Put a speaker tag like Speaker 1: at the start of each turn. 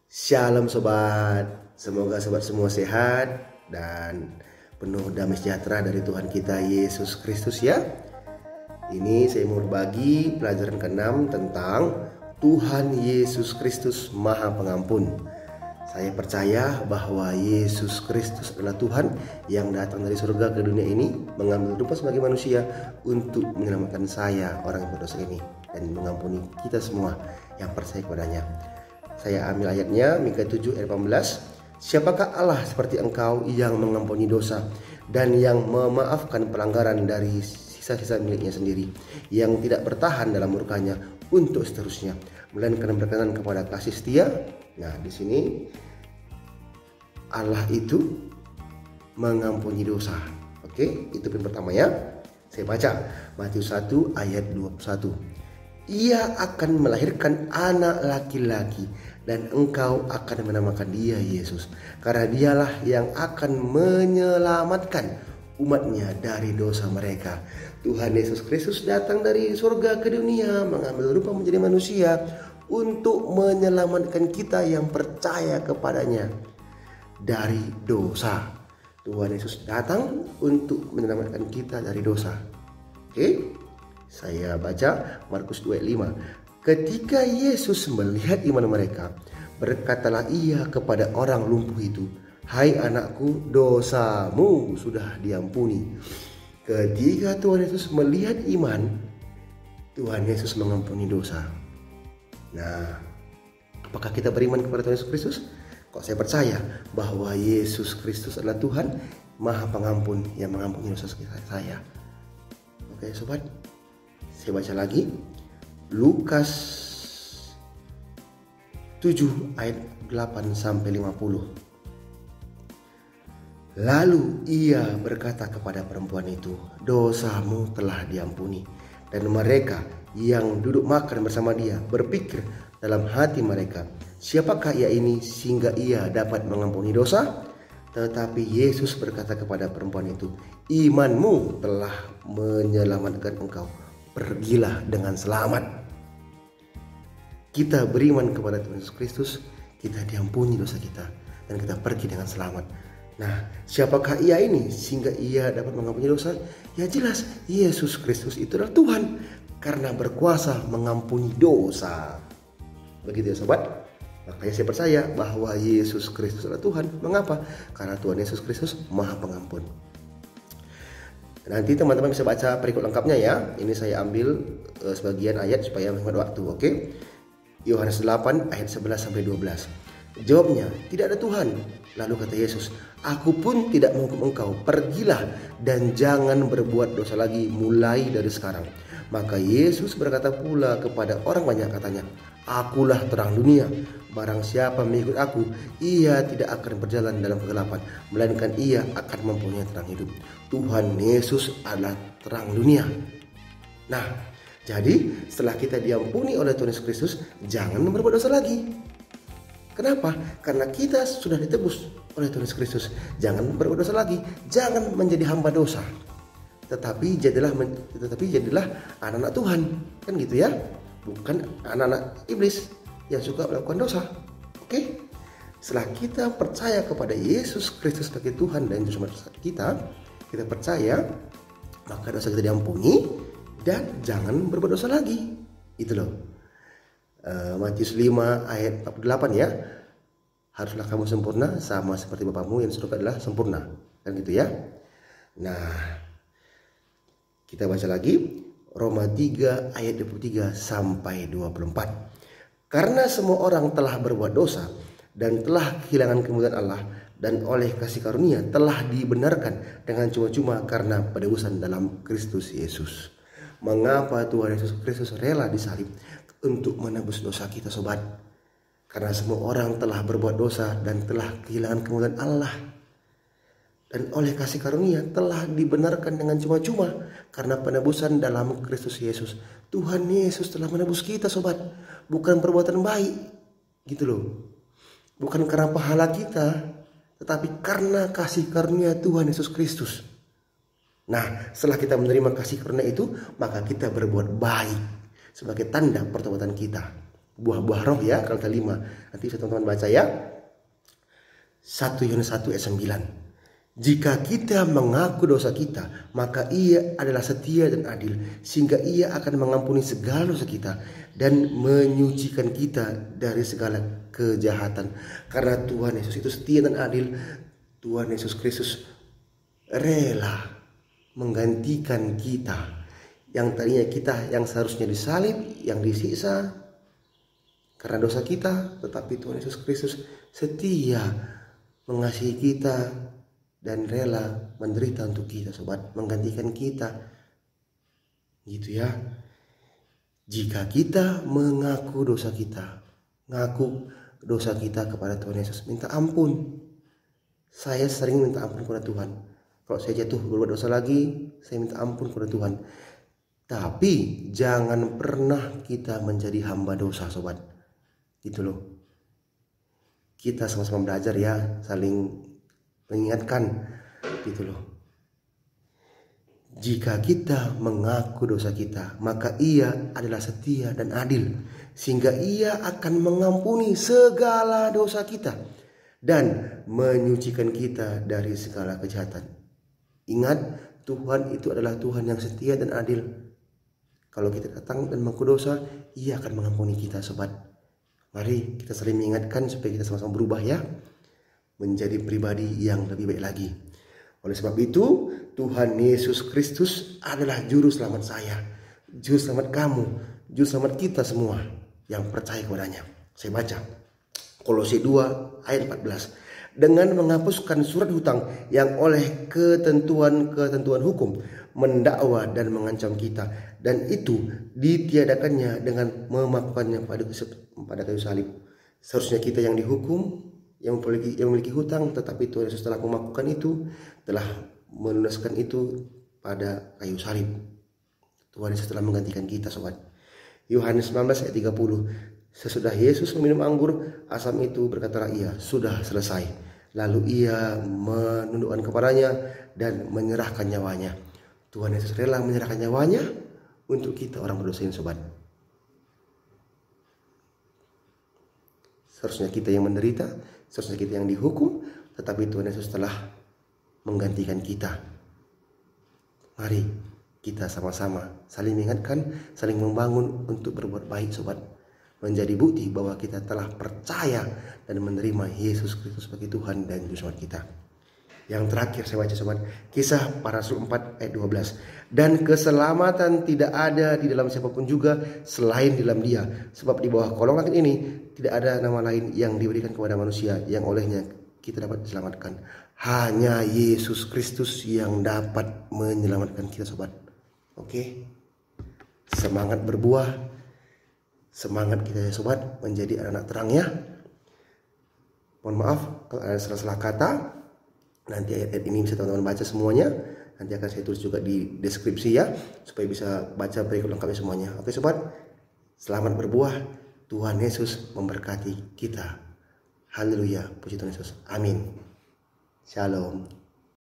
Speaker 1: Shalom sobat, semoga sobat semua sehat dan penuh damai sejahtera dari Tuhan kita Yesus Kristus ya. Ini saya mau berbagi pelajaran ke-6 tentang Tuhan Yesus Kristus Maha Pengampun. Saya percaya bahwa Yesus Kristus adalah Tuhan yang datang dari surga ke dunia ini, mengambil rupa sebagai manusia untuk menyelamatkan saya orang yang berdosa ini dan mengampuni kita semua yang percaya kepadanya. Saya ambil ayatnya Mika 7 ayat 18. Siapakah Allah seperti engkau yang mengampuni dosa dan yang memaafkan pelanggaran dari sisa-sisa miliknya sendiri, yang tidak bertahan dalam murkanya untuk seterusnya, melainkan berkenan kepada kasih setia. Nah, di sini Allah itu mengampuni dosa. Oke, itu yang pertama ya. Saya baca Matius 1 ayat 21. Ia akan melahirkan anak laki-laki dan engkau akan menamakan dia Yesus, karena dialah yang akan menyelamatkan umatnya dari dosa mereka. Tuhan Yesus Kristus datang dari surga ke dunia, mengambil rupa menjadi manusia untuk menyelamatkan kita yang percaya kepadanya dari dosa. Tuhan Yesus datang untuk menyelamatkan kita dari dosa. Oke? Saya baca Markus 2 ayat 5. Ketika Yesus melihat iman mereka, berkatalah ia kepada orang lumpuh itu, "Hai anakku, dosamu sudah diampuni." Ketika Tuhan Yesus melihat iman, Tuhan Yesus mengampuni dosa. Nah, apakah kita beriman kepada Tuhan Yesus Kristus? Kok saya percaya bahwa Yesus Kristus adalah Tuhan Maha Pengampun yang mengampuni dosa saya. Oke sobat, saya baca lagi Lukas 7 ayat 8 sampai 50. Lalu ia berkata kepada perempuan itu, "Dosamu telah diampuni." Dan mereka yang duduk makan bersama dia berpikir dalam hati mereka, "Siapakah ia ini sehingga ia dapat mengampuni dosa?" Tetapi Yesus berkata kepada perempuan itu, "Imanmu telah menyelamatkan engkau. Pergilah dengan selamat." Kita beriman kepada Tuhan Yesus Kristus, kita diampuni dosa kita dan kita pergi dengan selamat. Nah, siapakah ia ini sehingga ia dapat mengampuni dosa? Ya jelas, Yesus Kristus itu adalah Tuhan karena berkuasa mengampuni dosa. Begitu ya sobat. Makanya saya percaya bahwa Yesus Kristus adalah Tuhan. Mengapa? Karena Tuhan Yesus Kristus Maha Pengampun. Nanti teman-teman bisa baca perikop lengkapnya ya. Ini saya ambil sebagian ayat supaya menghemat waktu. Oke. Yohanes 8 ayat 11 sampai 12. Jawabnya, "Tidak ada Tuhan." Lalu kata Yesus, "Aku pun tidak menghukum engkau. Pergilah dan jangan berbuat dosa lagi mulai dari sekarang." Maka Yesus berkata pula kepada orang banyak, katanya, "Akulah terang dunia. Barang siapa mengikut aku, ia tidak akan berjalan dalam kegelapan, melainkan ia akan mempunyai terang hidup." Tuhan Yesus adalah terang dunia. Nah, jadi setelah kita diampuni oleh Tuhan Yesus Kristus, jangan berbuat dosa lagi. Kenapa? Karena kita sudah ditebus oleh Tuhan Yesus Kristus. Jangan berbuat dosa lagi. Jangan menjadi hamba dosa. Tetapi jadilah anak-anak Tuhan. Kan gitu ya. Bukan anak-anak iblis yang suka melakukan dosa. Oke? Setelah kita percaya kepada Yesus Kristus sebagai Tuhan dan Juru Selamat kita percaya, maka dosa kita diampuni dan jangan berbuat dosa lagi. Itu loh. Matius 5 ayat 48 ya. "Haruslah kamu sempurna sama seperti Bapamu yang di surga adalah sempurna." Kan gitu ya. Nah, kita baca lagi Roma 3 ayat 23 sampai 24. "Karena semua orang telah berbuat dosa dan telah kehilangan kemuliaan Allah, dan oleh kasih karunia telah dibenarkan dengan cuma-cuma karena penebusan dalam Kristus Yesus." Mengapa Tuhan Yesus Kristus rela disalib? Untuk menebus dosa kita sobat. Karena semua orang telah berbuat dosa dan telah kehilangan kemuliaan Allah, dan oleh kasih karunia telah dibenarkan dengan cuma-cuma karena penebusan dalam Kristus Yesus. Tuhan Yesus telah menebus kita sobat. Bukan perbuatan baik gitu loh. Bukan karena pahala kita, tetapi karena kasih karunia Tuhan Yesus Kristus. Nah, setelah kita menerima kasih karunia itu, maka kita berbuat baik sebagai tanda pertobatan kita. buah-buah roh ya, kalau 5. Nanti bisa teman-teman baca ya. 1 Yohanes 1 ayat 9. Jika kita mengaku dosa kita, maka Ia adalah setia dan adil, sehingga Ia akan mengampuni segala dosa kita dan menyucikan kita dari segala kejahatan. Karena Tuhan Yesus itu setia dan adil, Tuhan Yesus Kristus rela menggantikan kita. Yang tadinya kita yang seharusnya disalib, yang disiksa karena dosa kita, tetapi Tuhan Yesus Kristus setia mengasihi kita dan rela menderita untuk kita, sobat, menggantikan kita. Gitu ya. Jika kita mengaku dosa kita, ngaku dosa kita kepada Tuhan Yesus, minta ampun. Saya sering minta ampun kepada Tuhan. Kalau saya jatuh berbuat dosa lagi, saya minta ampun kepada Tuhan. Tapi jangan pernah kita menjadi hamba dosa, sobat. Gitu loh. Kita sama-sama belajar ya, saling mengingatkan gitu loh. Jika kita mengaku dosa kita, maka Ia adalah setia dan adil, sehingga Ia akan mengampuni segala dosa kita dan menyucikan kita dari segala kejahatan. Ingat, Tuhan itu adalah Tuhan yang setia dan adil. Kalau kita datang dan mengaku dosa, Ia akan mengampuni kita, sobat. Mari kita saling mengingatkan supaya kita sama-sama berubah ya, menjadi pribadi yang lebih baik lagi. Oleh sebab itu, Tuhan Yesus Kristus adalah juru selamat saya, juru selamat kamu, juru selamat kita semua yang percaya kepadanya. Saya baca Kolose 2 ayat 14. Dengan menghapuskan surat hutang yang oleh ketentuan-ketentuan hukum mendakwa dan mengancam kita, dan itu ditiadakannya dengan memakukannya pada kayu salib. Seharusnya kita yang dihukum, yang memiliki hutang, tetapi Tuhan Yesus telah memakukan itu, telah melunaskan itu pada kayu salib. Tuhan Yesus telah menggantikan kita, sobat. Yohanes 19 ayat 30. Sesudah Yesus meminum anggur, asam itu berkatalah Ia, sudah selesai. Lalu Ia menundukkan kepalanya dan menyerahkan nyawanya. Tuhan Yesus rela menyerahkan nyawanya untuk kita orang berdosa ini, sobat. Seharusnya kita yang menderita, seharusnya kita yang dihukum, tetapi Tuhan Yesus telah menggantikan kita. Mari kita sama-sama saling mengingatkan, saling membangun untuk berbuat baik, sobat. Menjadi bukti bahwa kita telah percaya dan menerima Yesus Kristus sebagai Tuhan dan Juru Selamat kita. Yang terakhir saya baca, sobat, Kisah Para Rasul 4 ayat 12. Dan keselamatan tidak ada di dalam siapapun juga selain di dalam Dia, sebab di bawah kolong langit ini tidak ada nama lain yang diberikan kepada manusia yang olehnya kita dapat diselamatkan. Hanya Yesus Kristus yang dapat menyelamatkan kita, sobat. Oke, semangat berbuah, semangat kita ya, sobat, menjadi anak terang ya. Mohon maaf kalau ada salah-salah kata. Nanti ayat-ayat ini bisa teman-teman baca semuanya. Nanti akan saya tulis juga di deskripsi ya, supaya bisa baca berikut lengkapnya semuanya. Oke, sobat, selamat berbuah. Tuhan Yesus memberkati kita. Haleluya, puji Tuhan Yesus. Amin. Shalom.